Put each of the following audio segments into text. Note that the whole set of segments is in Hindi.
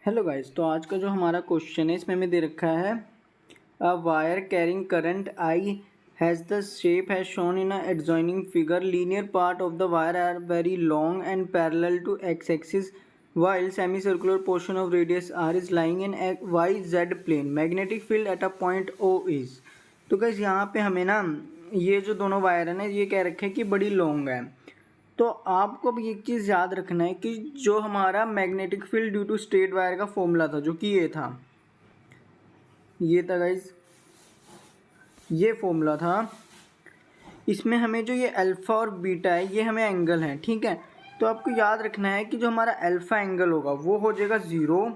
हेलो गाइस, तो आज का जो हमारा क्वेश्चन है इसमें हमें दे रखा है a wire carrying current I has the shape has shown in a adjoining figure linear part of the wire are very long and parallel to X axis while semicircular portion of radius r is lying in yz plane magnetic field at a point o is। तो गाइस यहाँ पे हमें ना ये जो दोनों वायर है ना ये कह रखे हैं कि बड़ी लॉन्ग है। तो आपको अब एक चीज़ याद रखना है कि जो हमारा magnetic field due to straight wire का फॉर्मूला था, जो कि ये था गाइज, ये फॉर्मूला था। इसमें हमें जो ये अल्फ़ा और बीटा है ये हमें एंगल है, ठीक है। तो आपको याद रखना है कि जो हमारा अल्फ़ा एंगल होगा वो हो जाएगा 0,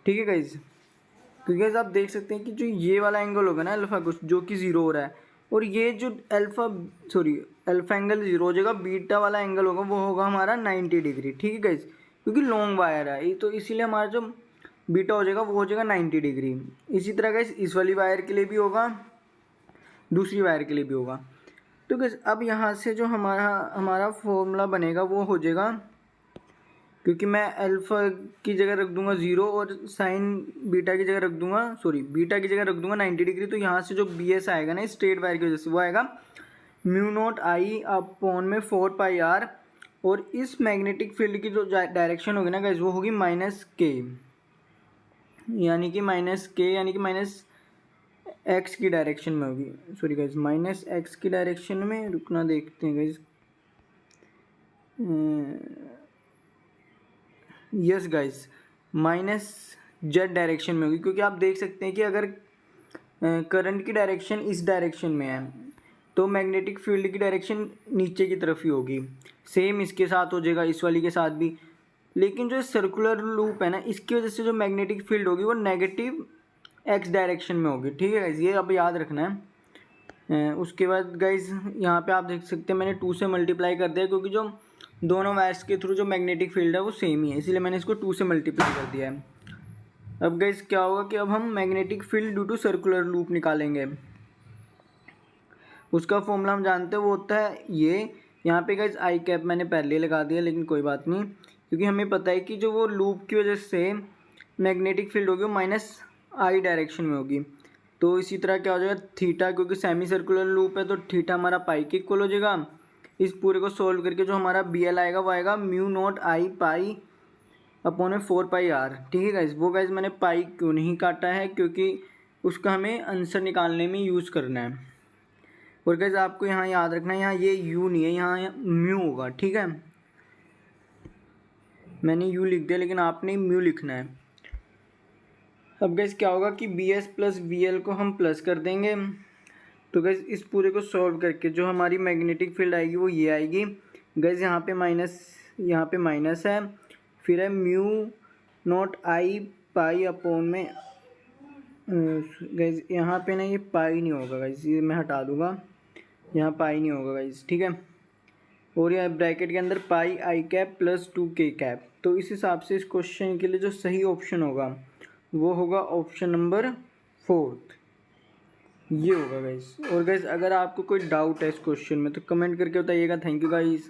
ठीक है गाइज। क्योंकि गाइज आप देख सकते हैं कि जो ये वाला एंगल होगा ना अल्फ़ा कुछ जो कि 0 हो रहा है, और ये जो अल्फ़ा एंगल 0 हो जाएगा, बीटा वाला एंगल होगा वो होगा हमारा 90 डिग्री, ठीक है गाइज। क्योंकि लॉन्ग वायर है तो इसीलिए हमारा जो बीटा हो जाएगा वो हो जाएगा 90 डिग्री। इसी तरह गाइज इस वाली वायर के लिए भी होगा, दूसरी वायर के लिए भी होगा। तो गाइज अब यहाँ से जो हमारा फॉर्मूला बनेगा वो हो जाएगा, क्योंकि मैं अल्फ़ा की जगह रख दूंगा 0 और साइन बीटा की जगह रख दूंगा बीटा की जगह रख दूंगा 90 डिग्री। तो यहाँ से जो बी एस आएगा ना स्ट्रेट वायर की वजह से वो आएगा म्यू नॉट आई अपॉन में 4 पाई आर, और इस मैग्नेटिक फील्ड की जो डायरेक्शन होगी ना गाइज वो होगी माइनस के, यानी कि माइनस एक्स की डायरेक्शन में होगी। गाइज माइनस एक्स की डायरेक्शन में, रुकना देखते हैं guys. Yes guys, minus Z direction में होगी, क्योंकि आप देख सकते हैं कि अगर करंट की डायरेक्शन इस डायरेक्शन में है तो मैग्नेटिक फील्ड की डायरेक्शन नीचे की तरफ ही होगी। सेम इसके साथ हो जाएगा, इस वाली के साथ भी। लेकिन जो सर्कुलर लूप है ना इसकी वजह से जो मैग्नेटिक फील्ड होगी वो नेगेटिव एक्स डायरेक्शन में होगी, ठीक है गाइज, ये अब याद रखना है। उसके बाद गाइज यहाँ पे आप देख सकते हैं मैंने 2 से मल्टीप्लाई कर दिया, क्योंकि जो दोनों वायर्स के थ्रू जो मैग्नेटिक फील्ड है वो सेम ही है, इसीलिए मैंने इसको 2 से मल्टीप्लाई कर दिया है। अब गाइस क्या होगा कि अब हम magnetic field due to circular loop निकालेंगे। उसका फॉर्मूला हम जानते हैं, वो होता है ये। यहाँ पे गाइस आई कैप मैंने पहले लगा दिया, लेकिन कोई बात नहीं, क्योंकि हमें पता है कि जो वो लूप की वजह से मैग्नेटिक फील्ड होगी वो माइनस आई डायरेक्शन में होगी। तो इसी तरह क्या हो जाएगा थीटा, क्योंकि सेमी सर्कुलर लूप है तो थीटा हमारा पाई के इक्वल हो जाएगा। इस पूरे को सोल्व करके जो हमारा बी एल आएगा वो आएगा mu not I pi upon में 4 पाई आर, ठीक है गाइज। वो गाइज मैंने पाई क्यों नहीं काटा है, क्योंकि उसका हमें आंसर निकालने में यूज़ करना है। और गाइज आपको यहाँ याद रखना है, यहाँ ये यू नहीं है, यहाँ म्यू होगा, ठीक है। मैंने यू लिख दिया लेकिन आपने म्यू लिखना है। अब गाइज क्या होगा कि B S plus V L को हम प्लस कर देंगे। तो गाइज इस पूरे को सॉल्व करके जो हमारी मैग्नेटिक फील्ड आएगी वो ये आएगी गाइज, यहाँ पे माइनस है, फिर है mu not I pi upon में गाइज यहाँ पे ना ये पाई नहीं होगा गाइज, ये मैं हटा दूँगा, यहाँ पाई नहीं होगा गाइज, ठीक है। और यह ब्रैकेट के अंदर पाई आई कैप प्लस 2 के कैप। तो इस हिसाब से इस क्वेश्चन के लिए जो सही ऑप्शन होगा वो होगा ऑप्शन नंबर 4, ये होगा गाइस। और गाइस अगर आपको कोई डाउट है इस क्वेश्चन में तो कमेंट करके बताइएगा। Thank you guys.